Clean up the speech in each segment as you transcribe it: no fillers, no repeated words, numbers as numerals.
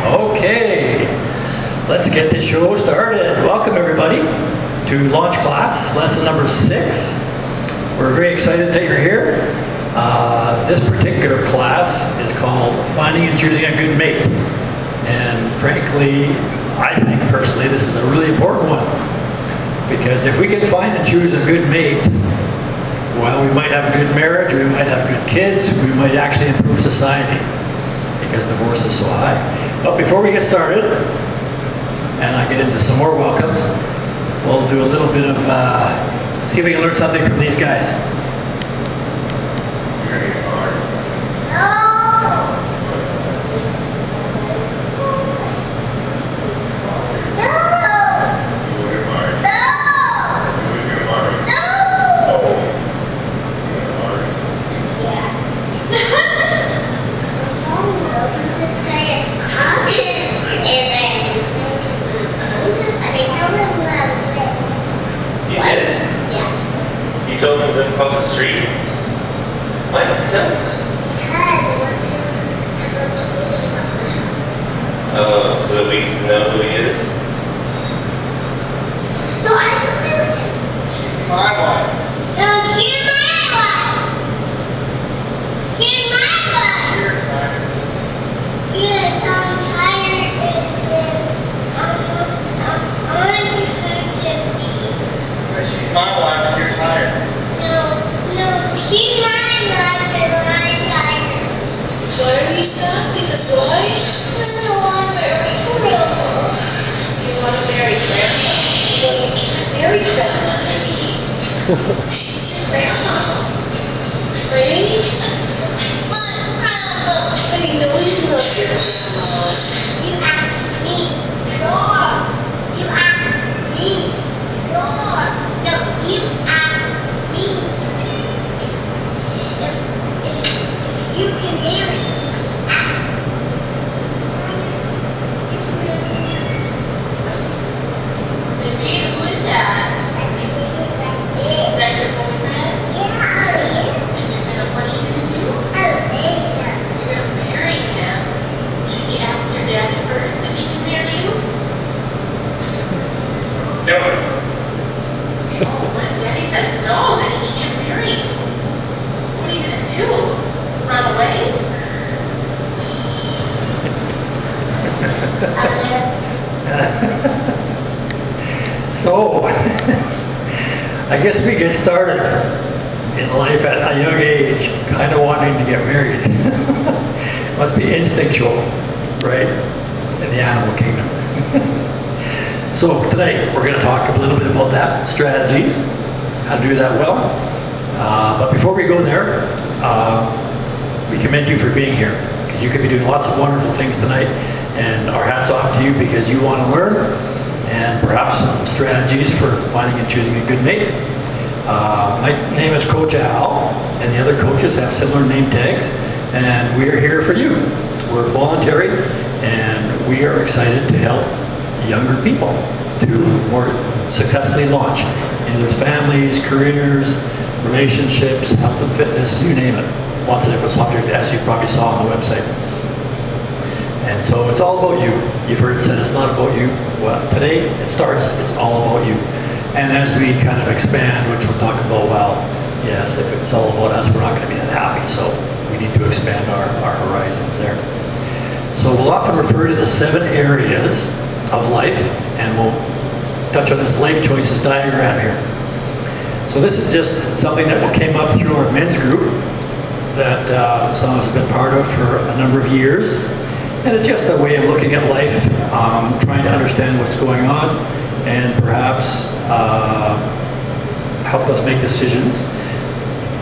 Okay, let's get this show started. Welcome everybody to Launch Class, lesson number 6. We're very excited that you're here. This particular class is called Finding and Choosing a Good Mate. And frankly, I think personally this is a really important one. Because if we can find and choose a good mate, well, we might have a good marriage, we might have good kids, we might actually improve society because divorce is so high. But before we get started, and I get into some more welcomes, we'll do a little bit of, see if we can learn something from these guys. Across the street? Why did you tell me that? Oh, so that we know who he is? So I can play with him. She's my wife. No, here's my wife. Here's my wife. You're tired. Yes, I'm tired and I want her to be. But she's my wife and you're tired. No, she's my wife and I'm tired. So are you sad? Because why? I don't want to marry Grandma. You want to marry Grandma? Well, you can't marry Grandma, honey. She's your grandma. Right? My grandma. I know you love your grandma. You asked me. Sure. You asked me. Sure. No, you asked me. If you can marry me. Baby, who is that? Is that your boyfriend? And what are you going to do? You're going to marry him. Should you ask your daddy first if he can marry you? No. Oh, when daddy says no, then he can't marry you. What are you going to do? Run away? So, I guess we get started in life at a young age, kind of wanting to get married. Must be instinctual, right? In the animal kingdom. So tonight we're going to talk a little bit about that, strategies, how to do that well. But before we go there, we commend you for being here, because you could be doing lots of wonderful things tonight, and our hats off to you because you want to learn, and perhaps some strategies for finding and choosing a good mate. My name is Coach Al, and the other coaches have similar name tags, and we are here for you. We're voluntary, and we are excited to help younger people to more successfully launch into their families, careers, relationships, health and fitness, you name it. Lots of different subjects, as you probably saw on the website. And so it's all about you. You've heard it said it's not about you. Well, today it starts, it's all about you. And as we kind of expand, which we'll talk about, well, yes, if it's all about us, we're not going to be that happy. So we need to expand our horizons there. So we'll often refer to the 7 areas of life, and we'll touch on this life choices diagram here. So this is just something that came up through our men's group that some of us have been part of for a number of years. And it's just a way of looking at life, trying to understand what's going on, and perhaps help us make decisions.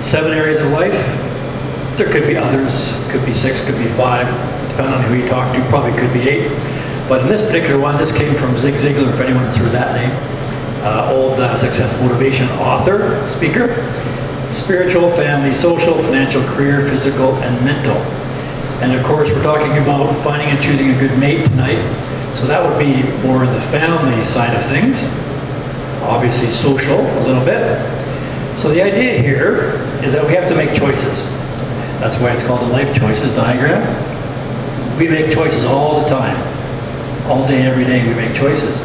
7 areas of life. There could be others, could be 6, could be 5, depending on who you talk to, probably could be 8. But in this particular one, this came from Zig Ziglar, if anyone has heard that name. Old success motivation author, speaker. Spiritual, family, social, financial, career, physical, and mental. And of course, we're talking about finding and choosing a good mate tonight. So that would be more the family side of things. Obviously social, a little bit. So the idea here is that we have to make choices. That's why it's called the life choices diagram. We make choices all the time. All day, every day, we make choices.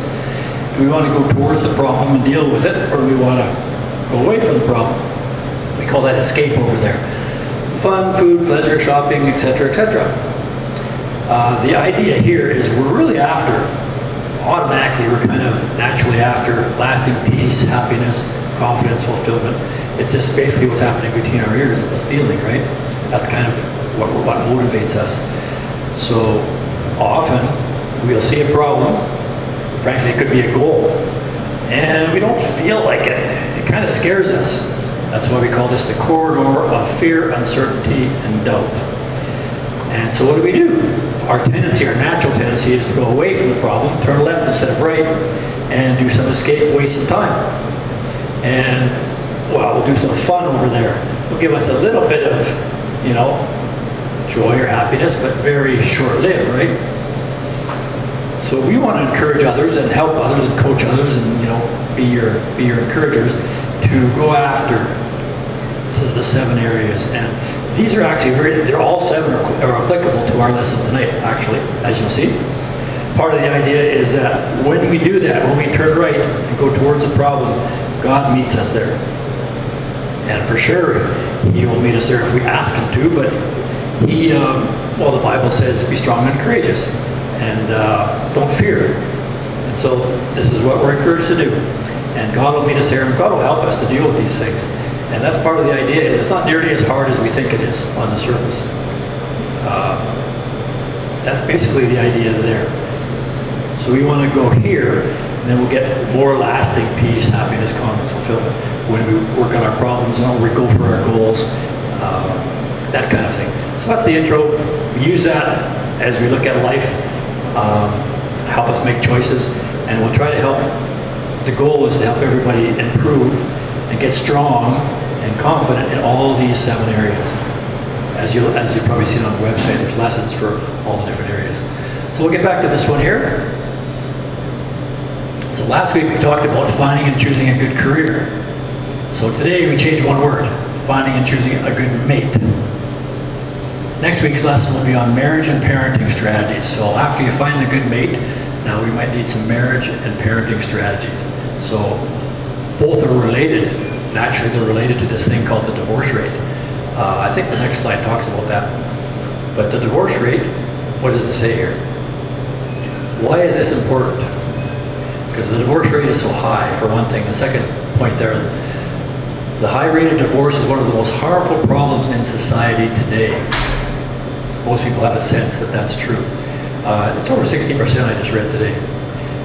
Do we want to go towards the problem and deal with it, or do we want to go away from the problem? We call that escape over there. Fun, food, pleasure, shopping, etc., etc. The idea here is we're really after, automatically, we're kind of naturally after lasting peace, happiness, confidence, fulfillment. It's just basically what's happening between our ears. It's a feeling, right? That's kind of what motivates us. So often we'll see a problem, frankly it could be a goal, and we don't feel like it. It kind of scares us. That's why we call this the corridor of fear, uncertainty, and doubt. And so what do? Our tendency, our natural tendency is to go away from the problem, turn left instead of right, and do some escape, waste some time. And, well, we'll do some fun over there. It'll give us a little bit of, joy or happiness, but very short-lived, right? So we want to encourage others and help others and coach others and, be your encouragers to go after the 7 areas. And these are actually they're all 7 are applicable to our lesson tonight, actually, as you'll see. Part of the idea is that when we do that, when we turn right and go towards the problem, God meets us there. And for sure, He will meet us there if we ask Him to, but the Bible says, be strong and courageous, and don't fear. And so this is what we're encouraged to do. And God will meet us there, and God will help us to deal with these things. And that's part of the idea, is it's not nearly as hard as we think it is on the surface. That's basically the idea there. So we want to go here, and then we'll get more lasting peace, happiness, confidence, fulfillment when we work on our problems, and we go for our goals, that kind of thing. So that's the intro. We use that as we look at life, help us make choices, and we'll try to help. The goal is to help everybody improve and get strong and confident in all these 7 areas. As you've probably seen on the website, there's lessons for all the different areas. So we'll get back to this one here. So last week we talked about finding and choosing a good career. So today we changed one word, finding and choosing a good mate. Next week's lesson will be on marriage and parenting strategies. So after you find the good mate, now we might need some marriage and parenting strategies. So both are related. Naturally, they're related to this thing called the divorce rate. I think the next slide talks about that. But the divorce rate, what does it say here? Why is this important? Because the divorce rate is so high, for one thing. The second point there, the high rate of divorce is one of the most harmful problems in society today. Most people have a sense that that's true. It's over 60%, I just read today.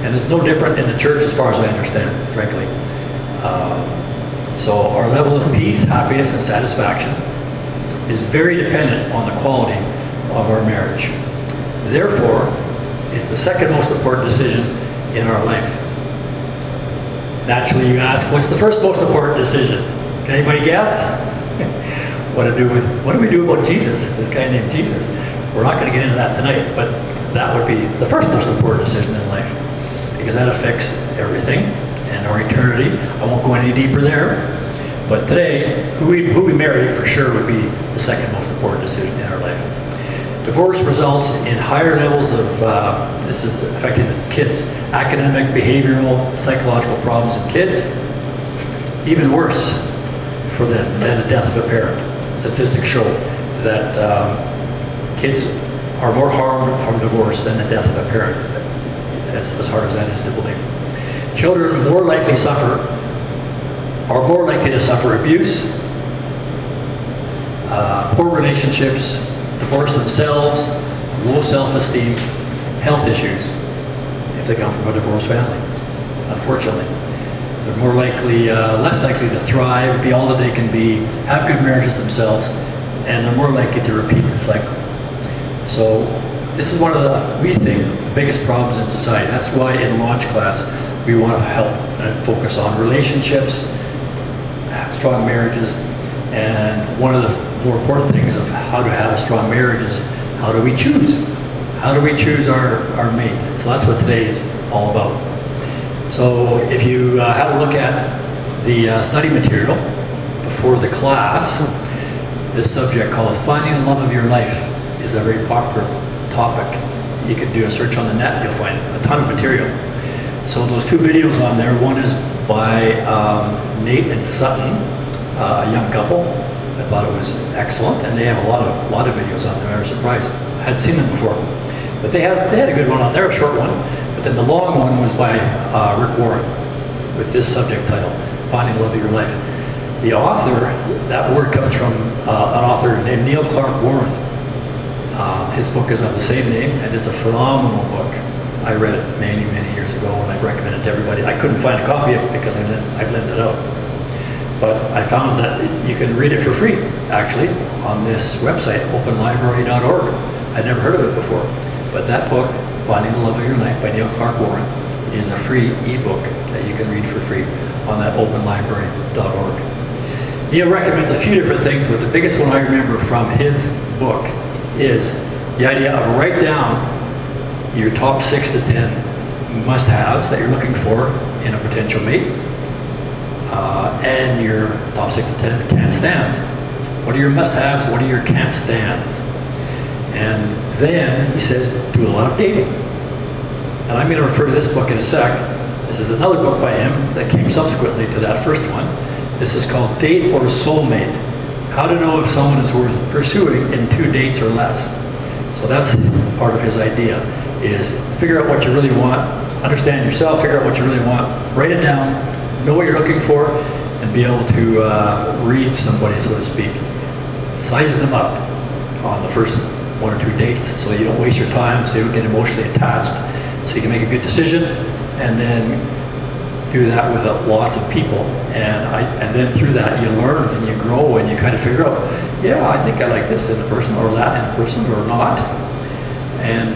And it's no different in the church as far as I understand, frankly. So our level of peace, happiness, and satisfaction is very dependent on the quality of our marriage. Therefore, it's the second most important decision in our life. Naturally, you ask, what's the first most important decision? Can anybody guess? What do we do about Jesus, this guy named Jesus? We're not going to get into that tonight, but that would be the first most important decision in life, because that affects everything and our eternity. I won't go any deeper there, but today, who we marry for sure would be the second most important decision in our life. Divorce results in higher levels of, this is affecting the kids, academic, behavioral, psychological problems in kids. Even worse for them than the death of a parent. Statistics show that kids are more harmed from divorce than the death of a parent, as hard as that is to believe. Children are more likely to suffer abuse, poor relationships, divorce themselves, low self-esteem, health issues if they come from a divorced family, unfortunately. They're more likely, less likely to thrive, be all that they can be, have good marriages themselves, and they're more likely to repeat the cycle. So this is one of the, we think, the biggest problems in society. That's why in launch class we want to help and focus on relationships, strong marriages, and one of the more important things of how to have a strong marriage is how do we choose? How do we choose our mate? So that's what today's all about. So if you had a look at the study material before the class, this subject called Finding the Love of Your Life is a very popular topic. You can do a search on the net, you'll find a ton of material. So those 2 videos on there, one is by Nate and Sutton, a young couple. I thought it was excellent, and they have a lot of videos on there. I was surprised. I hadn't seen them before. But they had a good one on there, a short one. But then the long one was by Rick Warren with this subject title, Finding the Love of Your Life. The author, that word comes from an author named Neil Clark Warren. His book is of the same name, and it's a phenomenal book. I read it many, many years ago, and I recommend it to everybody. I couldn't find a copy of it because I've lent it out. But I found that you can read it for free, actually, on this website, openlibrary.org. I'd never heard of it before. But that book, Finding the Love of Your Life by Neil Clark Warren, is a free ebook that you can read for free on that openlibrary.org. Neil recommends a few different things, but the biggest one I remember from his book is the idea of write down your top 6 to 10 must-haves that you're looking for in a potential mate, and your top 6 to 10 can't-stands. What are your must-haves? What are your can't-stands? And then he says, do a lot of dating. And I'm going to refer to this book in a sec. This is another book by him that came subsequently to that first one. This is called Date or Soulmate: How to Know If Someone is Worth Pursuing in 2 Dates or Less. So that's part of his idea, is figure out what you really want, understand yourself, figure out what you really want, write it down, know what you're looking for, and be able to read somebody, so to speak. Size them up on the first 1 or 2 dates so you don't waste your time, so you don't get emotionally attached, so you can make a good decision, and then do that with lots of people. And then through that you learn and you grow and you kind of figure out, yeah, I think I like this in a person, or that in a person, or not. And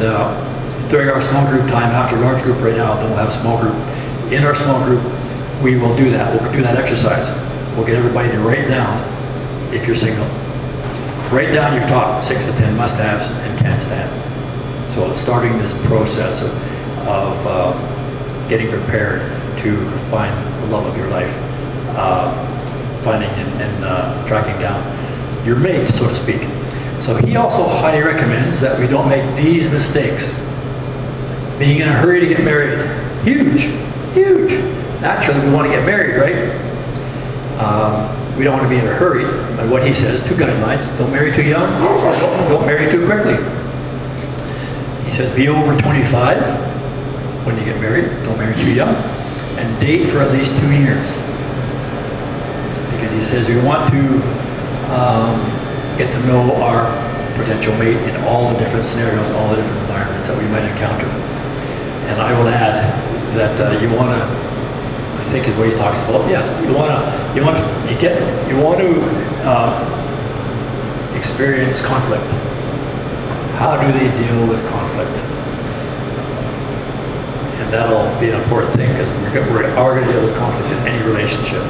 during our small group time, after large group right now, then we'll have a small group. In our small group, we will do that. We'll do that exercise. We'll get everybody to write down, if you're single, write down your top 6 to 10 must-haves and can't-stands. So it's starting this process of getting prepared to find the love of your life, finding and tracking down your mate, so to speak. So he also highly recommends that we don't make these mistakes. Being in a hurry to get married, huge, huge. Naturally, we want to get married, right? We don't want to be in a hurry. And what he says, 2 guidelines: don't marry too young, or don't marry too quickly. He says be over 25 when you get married, don't marry too young, and date for at least 2 years. Because he says we want to get to know our potential mate in all the different scenarios, all the different environments that we might encounter. And I will add that you want to, I think is what he talks about. Yes, you want to experience conflict. How do they deal with conflict? And that'll be an important thing, because we are going to deal with conflict in any relationship.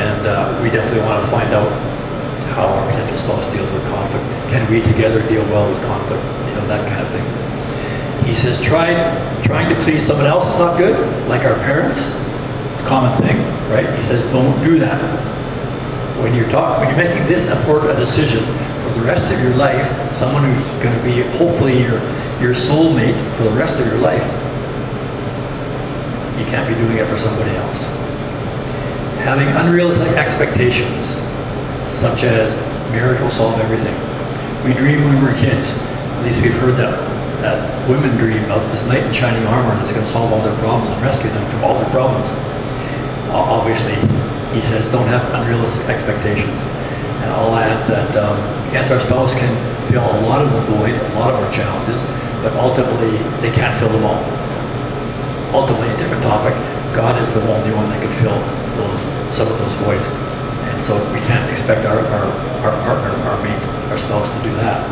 And we definitely want to find out how our potential spouse deals with conflict. Can we together deal well with conflict? You know, that kind of thing. He says trying to please someone else is not good, like our parents. It's a common thing, right? He says don't do that. When you're making this important a decision for the rest of your life, someone who's going to be hopefully your soulmate for the rest of your life, you can't be doing it for somebody else. Having unrealistic expectations, such as marriage will solve everything. We dream when we were kids. At least we've heard that women dream of this knight in shining armor that's going to solve all their problems and rescue them from all their problems. Obviously, he says don't have unrealistic expectations. And I'll add that yes, our spouse can fill a lot of the void, a lot of our challenges, but ultimately they can't fill them all. Ultimately, a different topic, God is the only one that can fill some of those voids. And so we can't expect our partner, our mate, our spouse to do that.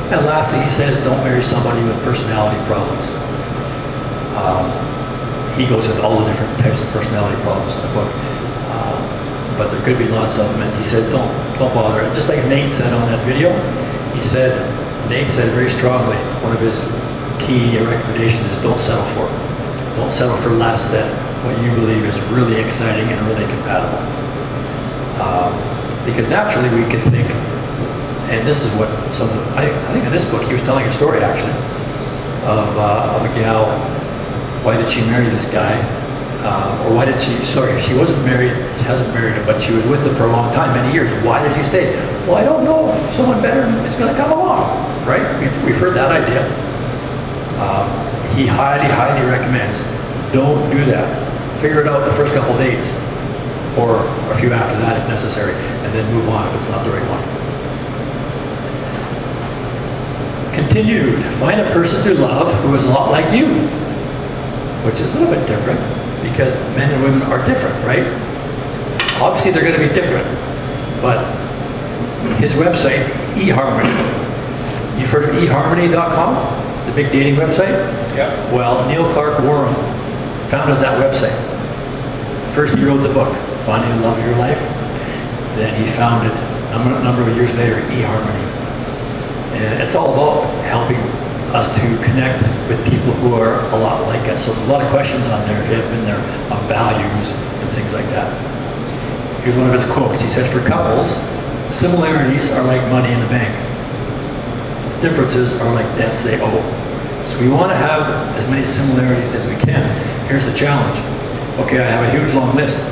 And lastly, he says don't marry somebody with personality problems. He goes into all the different types of personality problems in the book. But there could be lots of them, and he says don't bother. Just like Nate said on that video, Nate said very strongly, one of his key recommendations is don't settle for it. Don't settle for less than what you believe is really exciting and really compatible. Because naturally we can think, And this is what I think in this book, he was telling a story actually of a gal. Why did she marry this guy? Or why did she, sorry, she wasn't married, she hasn't married him, but she was with him for a long time, many years. Why did she stay? Well, I don't know if someone better is going to come along, right? We've heard that idea. He highly, highly recommends, don't do that. Figure it out the first couple dates, or a few after that if necessary, and then move on if it's not the right one. Continued, find a person to love who is a lot like you, which is a little bit different because men and women are different, right? Obviously they're going to be different, but his website, eHarmony, you've heard of eHarmony.com, the big dating website? Yeah. Well, Neil Clark Warren founded that website. First he wrote the book, Finding the Love of Your Life. Then he founded, a number of years later, eHarmony. And it's all about helping us to connect with people who are a lot like us. So there's a lot of questions on there, if you haven't been there, on values and things like that. Here's one of his quotes. He said, for couples, similarities are like money in the bank. Differences are like debts they owe. So we want to have as many similarities as we can. Here's the challenge. Okay, I have a huge long list.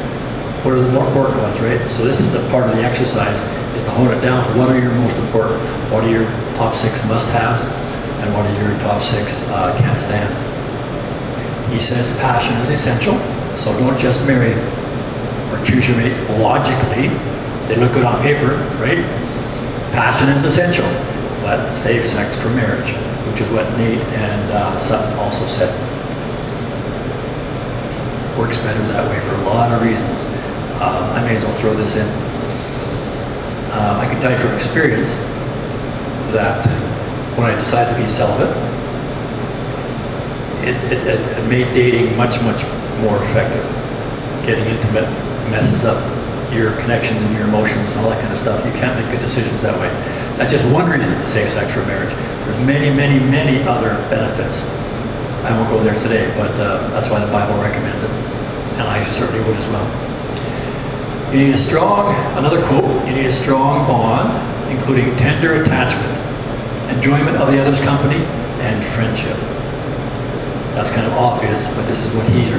What are the more important ones, right? So this is the part of the exercise, is to hone it down. What are your most important? What are your top 6 must-haves? And what are your top 6 can't-stands? He says passion is essential, so don't just marry or choose your mate logically. They look good on paper, right? Passion is essential, but save sex for marriage, which is what Nate and Sutton also said. Works better that way for a lot of reasons. I may as well throw this in. I can tell you from experience that when I decided to be celibate, it made dating much, much more effective. Getting intimate messes up your connections and your emotions and all that kind of stuff. You can't make good decisions that way. That's just one reason to save sex for marriage. There's many, many, many other benefits. I won't go there today, but that's why the Bible recommends it. And I certainly would as well. You need a strong, another quote, you need a strong bond, including tender attachment, enjoyment of the other's company, and friendship. That's kind of obvious, but this is what he's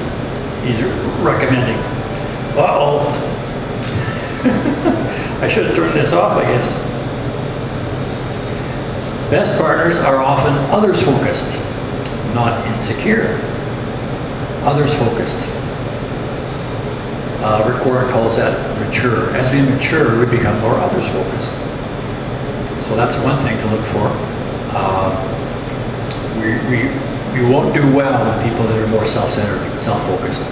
recommending. Uh-oh. I should have turned this off, I guess. Best partners are often others-focused, not insecure. Others-focused. Rick Warren calls that mature. As we mature, we become more others-focused. So that's one thing to look for. We won't do well with people that are more self-centered, self-focused.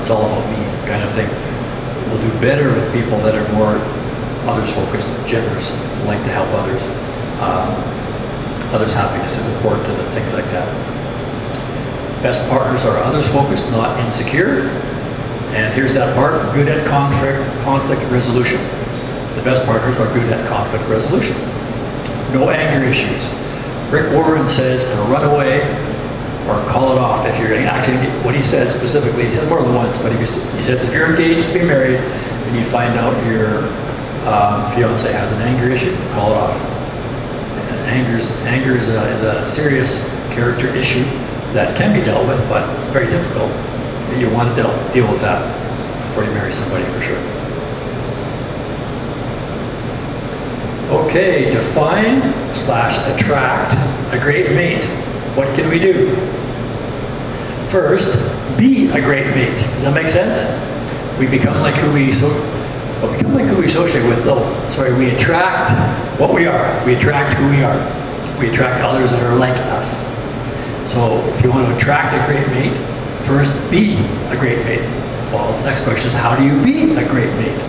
It's all about me kind of thing. We'll do better with people that are more others-focused, generous, like to help others. Others' happiness is important to them, things like that. Best partners are others-focused, not insecure. And here's that part, good at conflict resolution. The best partners are good at conflict resolution. No anger issues. Rick Warren says to run away or call it off. If you're actually, what he says specifically, he says more than once, but he says if you're engaged to be married and you find out your fiance has an anger issue, call it off. And anger is a serious character issue that can be dealt with, but very difficult. You want to deal with that before you marry somebody, for sure. Okay, to find/attract a great mate, what can we do? First, be a great mate. Does that make sense? We become like who we associate with. Oh, sorry, we attract what we are. We attract who we are. We attract others that are like us. So if you want to attract a great mate, first, be a great mate. Well, the next question is, how do you be a great mate?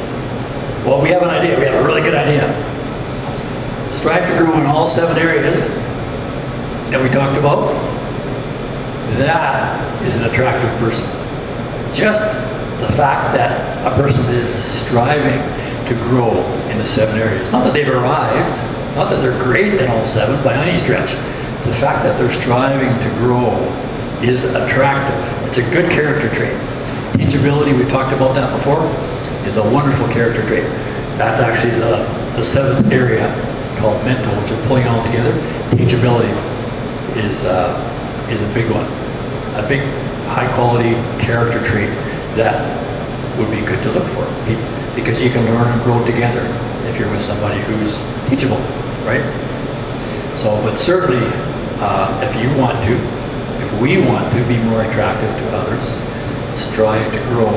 Well, we have an idea. We have a really good idea. Strive to grow in all 7 areas that we talked about. That is an attractive person. Just the fact that a person is striving to grow in the 7 areas. Not that they've arrived, not that they're great in all 7 by any stretch. The fact that they're striving to grow is attractive. It's a good character trait. Teachability, we've talked about that before, is a wonderful character trait. That's actually the 7th area called mental, which is pulling it all together. Teachability is a big one. A big, high-quality character trait that would be good to look for. Because you can learn and grow together if you're with somebody who's teachable, right? So, but certainly, if we want to be more attractive to others, strive to grow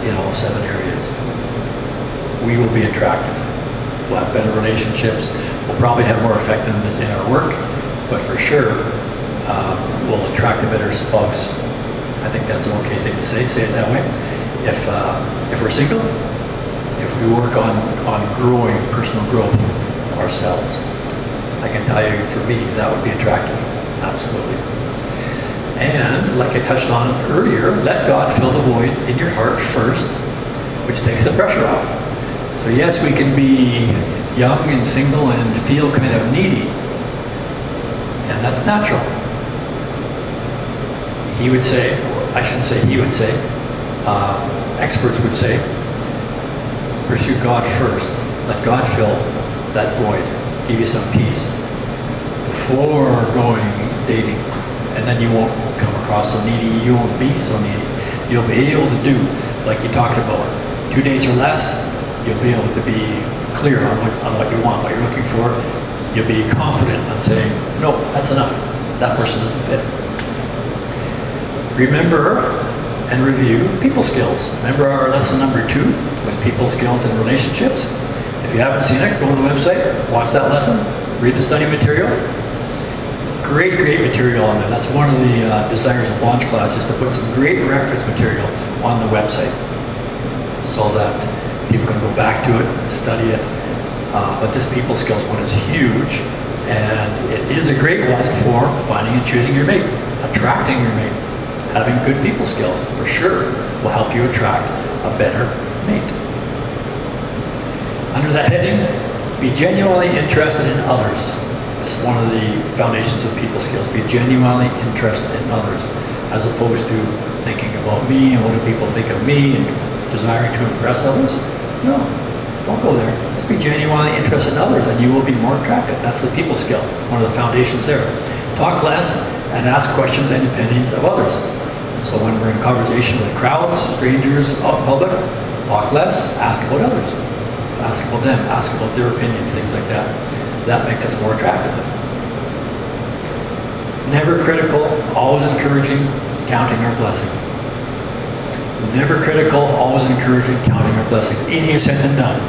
in all 7 areas. We will be attractive. We'll have better relationships. We'll probably have more effectiveness in our work, but for sure, we'll attract a better spouse. I think that's an okay thing to say it that way. If we're single, if we work on growing personal growth ourselves, I can tell you, for me, that would be attractive, absolutely. And like I touched on earlier, let God fill the void in your heart first, which takes the pressure off. So yes, we can be young and single and feel kind of needy, and that's natural. He would say, I shouldn't say he would say, experts would say, pursue God first. Let God fill that void, give you some peace before going dating. And then you won't come across so needy, you won't be so needy. You'll be able to do, like you talked about, 2 dates or less. You'll be able to be clear on what you want, what you're looking for. You'll be confident on saying, no, that's enough. That person doesn't fit. Remember and review people skills. Remember our lesson number 2 was people skills and relationships. If you haven't seen it, go to the website, watch that lesson, read the study material. Great material on there. That's one of the desires of Launch Class, is to put some great reference material on the website so that people can go back to it, study it. But this people skills one is huge, and it is a great one for finding and choosing your mate, attracting your mate. Having good people skills, for sure, will help you attract a better mate. Under that heading, be genuinely interested in others. Just one of the foundations of people skills. Be genuinely interested in others, as opposed to thinking about me and what do people think of me and desiring to impress others. No, don't go there. Just be genuinely interested in others and you will be more attractive. That's the people skill, one of the foundations there. Talk less and ask questions and opinions of others. So when we're in conversation with crowds, strangers, out in public, talk less, ask about others. Ask about them, ask about their opinions, things like that. That makes us more attractive. Never critical, always encouraging, counting our blessings. Never critical, always encouraging, counting our blessings. Easier said than done.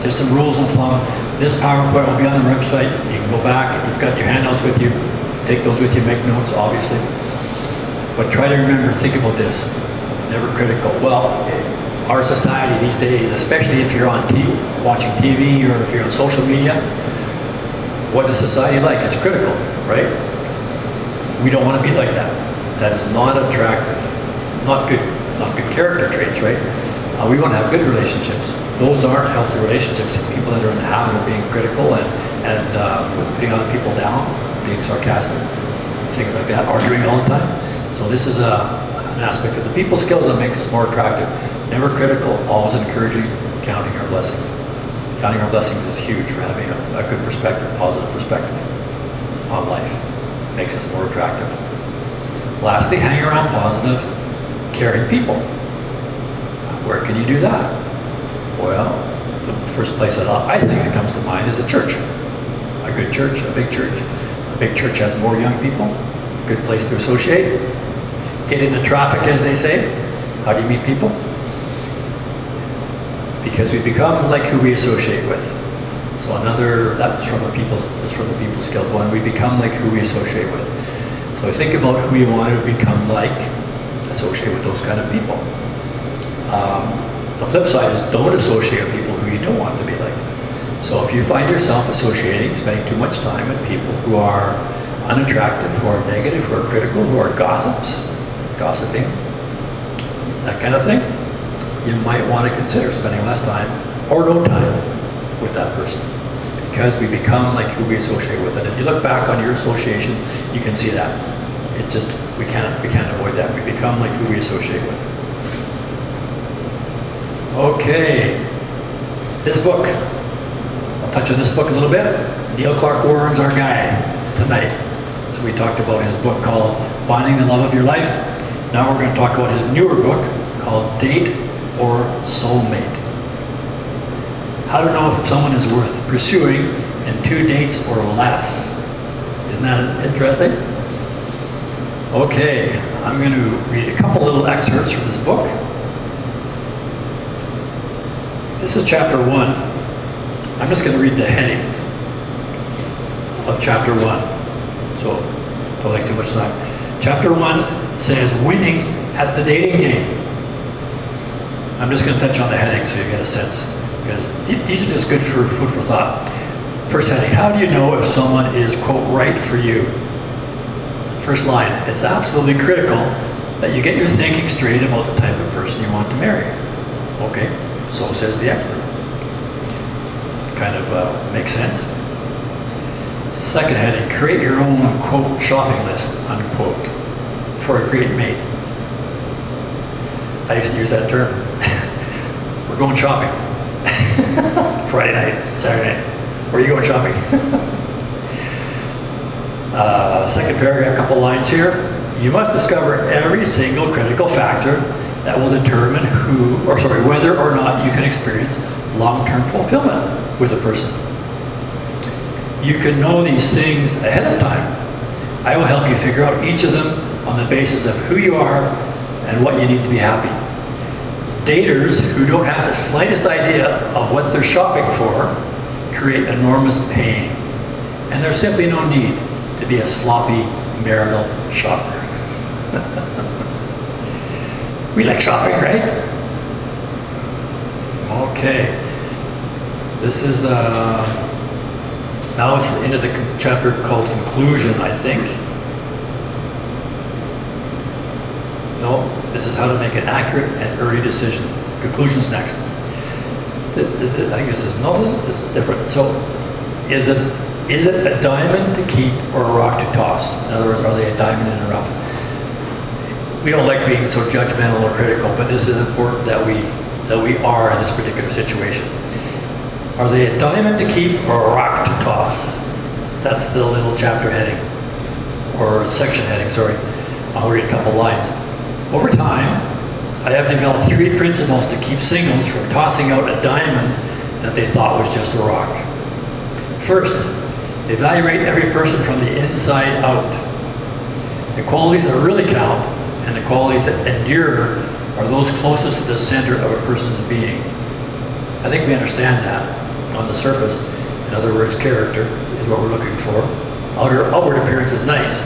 Just some rules of thumb. This PowerPoint will be on the website. You can go back, you've got your handouts with you. Take those with you, make notes, obviously. But try to remember, think about this. Never critical. Well, our society these days, especially if you're on TV, watching TV, or if you're on social media, what is society like? It's critical, right? We don't want to be like that. That is not attractive. Not good character traits, right? We want to have good relationships. Those aren't healthy relationships. People that are in the habit of being critical and putting other people down, being sarcastic, things like that, arguing all the time. So this is an aspect of the people skills that makes us more attractive. Never critical, always encouraging, counting our blessings. Counting our blessings is huge for having a good perspective, positive perspective on life. Makes us more attractive. Lastly, hang around positive, caring people. Where can you do that? Well, the first place that I think that comes to mind is a church. A good church, a big church. A big church has more young people. Good place to associate. Get into traffic, as they say. How do you meet people? Because we become like who we associate with. So that's from the people skills one. We become like who we associate with. So think about who you want to become like. Associate with those kind of people. The flip side is don't associate with people who you don't want to be like. So if you find yourself associating, spending too much time with people who are unattractive, who are negative, who are critical, who are gossiping, that kind of thing, you might want to consider spending less time or no time with that person, because we become like who we associate with. And if you look back on your associations, you can see that. We can't avoid that. We become like who we associate with. Okay, this book. I'll touch on this book a little bit. Neil Clark Warren's our guy tonight. So we talked about his book called Finding the Love of Your Life. Now we're going to talk about his newer book called Date or Soulmate. How to know if someone is worth pursuing in 2 dates or less. Isn't that interesting? Okay, I'm going to read a couple little excerpts from this book. This is chapter 1. I'm just going to read the headings of chapter 1. So, don't take too much time. Chapter 1 says, winning at the dating game. I'm just going to touch on the headings so you get a sense, because these are just good for food for thought. First heading, how do you know if someone is, quote, right for you? First line, it's absolutely critical that you get your thinking straight about the type of person you want to marry. Okay, so says the expert. Kind of makes sense. Second heading, create your own, quote, shopping list, unquote, for a great mate. I used to use that term. We're going shopping. Friday night, Saturday night. Where are you going shopping? Second paragraph, a couple lines here. You must discover every single critical factor that will determine whether or not you can experience long-term fulfillment with a person. You can know these things ahead of time. I will help you figure out each of them on the basis of who you are and what you need to be happy. Daters who don't have the slightest idea of what they're shopping for create enormous pain. And there's simply no need to be a sloppy marital shopper. We like shopping, right? Okay. This is, now it's into the chapter called Conclusion, I think. No, this is how to make an accurate and early decision. Conclusion's next. I think this is different. So, is it a diamond to keep or a rock to toss? In other words, are they a diamond in the rough? We don't like being so judgmental or critical, but this is important that we are in this particular situation. Are they a diamond to keep or a rock to toss? That's the little chapter heading, or section heading, sorry. I'll read a couple lines. Over time, I have developed 3 principles to keep singles from tossing out a diamond that they thought was just a rock. First, evaluate every person from the inside out. The qualities that really count and the qualities that endure are those closest to the center of a person's being. I think we understand that on the surface. In other words, character is what we're looking for. Outward appearance is nice.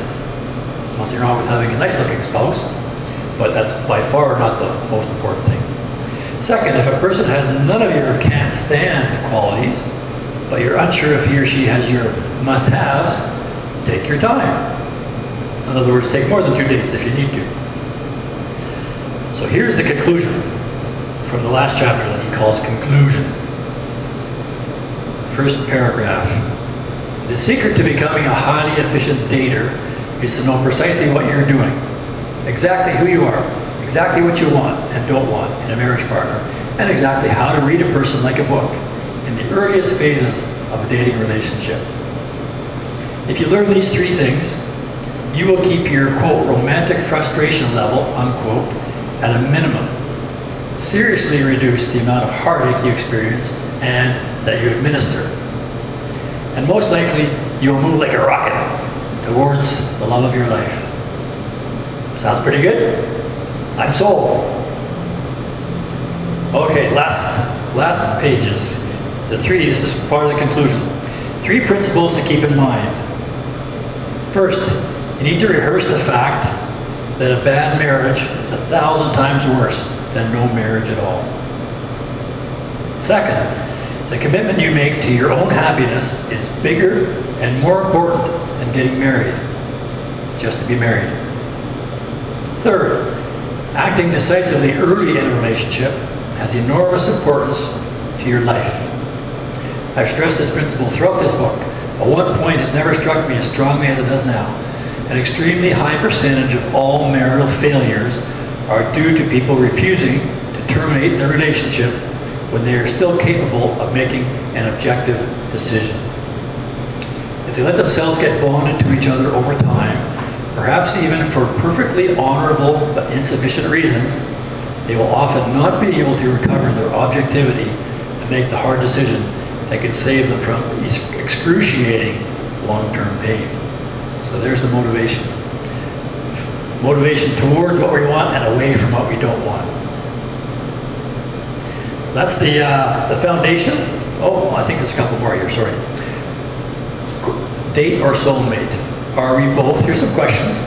Nothing wrong with having a nice looking spouse, but that's by far not the most important thing. Second, if a person has none of your can't stand qualities, but you're unsure if he or she has your must-haves, take your time. In other words, take more than 2 dates if you need to. So here's the conclusion from the last chapter that he calls Conclusion. First paragraph. The secret to becoming a highly efficient dater is to know precisely what you're doing, exactly who you are, exactly what you want and don't want in a marriage partner, and exactly how to read a person like a book in the earliest phases of a dating relationship. If you learn these 3 things, you will keep your, quote, romantic frustration level, unquote, at a minimum. Seriously reduce the amount of heartache you experience and that you administer. And most likely, you will move like a rocket towards the love of your life. Sounds pretty good? I'm sold. Okay, last pages. This is part of the conclusion. 3 principles to keep in mind. First, you need to rehearse the fact that a bad marriage is 1,000 times worse than no marriage at all. Second, the commitment you make to your own happiness is bigger and more important than getting married, just to be married. Third, acting decisively early in a relationship has enormous importance to your life. I've stressed this principle throughout this book, but one point has never struck me as strongly as it does now. An extremely high percentage of all marital failures are due to people refusing to terminate their relationship when they are still capable of making an objective decision. they let themselves get bonded to each other over time, perhaps even for perfectly honorable but insufficient reasons, they will often not be able to recover their objectivity and make the hard decision that could save them from excruciating long-term pain. So there's the motivation. Motivation towards what we want and away from what we don't want. So that's the foundation. Oh, I think there's a couple more here, sorry. Date or soulmate? Are we both, here's some questions.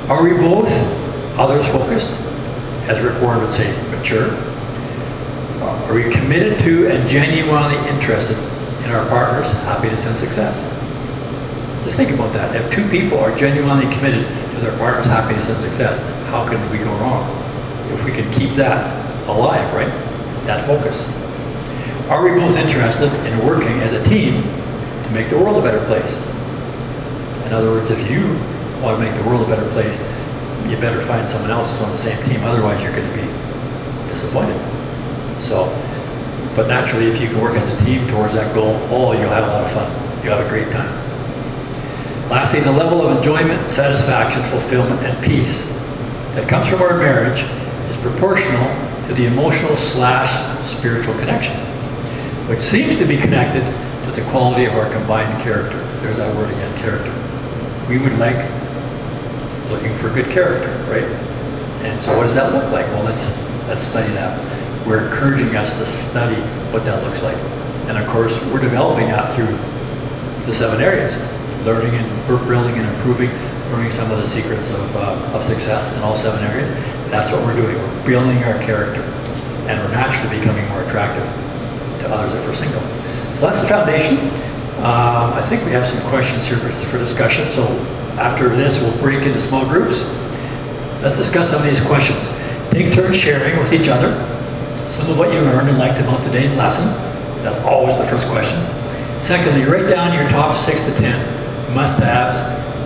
Are we both others focused, as Rick Warren would say, mature? Are we committed to and genuinely interested in our partner's happiness and success? Just think about that. If two people are genuinely committed to their partner's happiness and success, how can we go wrong? If we can keep that alive, right? That focus. Are we both interested in working as a team to make the world a better place? In other words, if you want to make the world a better place, you better find someone else who's on the same team. Otherwise, you're going to be disappointed. So, but naturally, if you can work as a team towards that goal, you'll have a lot of fun. You'll have a great time. Lastly, the level of enjoyment, satisfaction, fulfillment, and peace that comes from our marriage is proportional to the emotional/spiritual connection, which seems to be connected to the quality of our combined character. There's that word again, character. We would like looking for good character, right? And so what does that look like? Well, let's study that. We're encouraging us to study what that looks like. And of course, we're developing that through the 7 areas. Learning and building and improving, learning some of the secrets of success in all 7 areas. That's what we're doing. We're building our character, and we're naturally becoming more attractive to others if we're single. So that's the foundation. I think we have some questions here for discussion. So after this, we'll break into small groups. Let's discuss some of these questions. Take turns sharing with each other some of what you learned and liked about today's lesson. That's always the first question. Secondly, write down your top 6 to 10 must-haves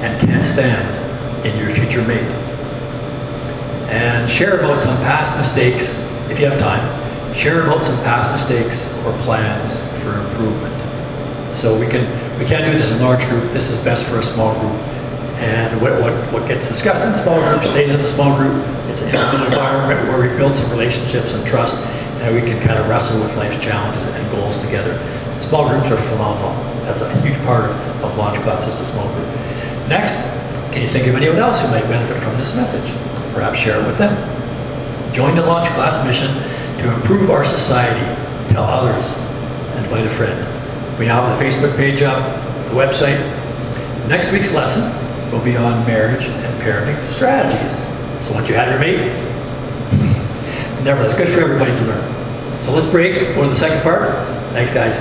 and can't-stands in your future mate. And share about some past mistakes, if you have time. Share about some past mistakes or plans for improvement. So we can't do this in a large group. This is best for a small group. And what gets discussed in small groups stays in the small group. It's an intimate environment where we build some relationships and trust, and we can kind of wrestle with life's challenges and goals together. Small groups are phenomenal. That's a huge part of Launch Class is a small group. Next, can you think of anyone else who might benefit from this message? Perhaps share it with them. Join the Launch Class mission to improve our society. Tell others. Invite a friend. We now have the Facebook page up, the website. Next week's lesson will be on marriage and parenting strategies. So once you have your mate, never, it's good for everybody to learn. So let's break, go to the second part. Thanks, guys.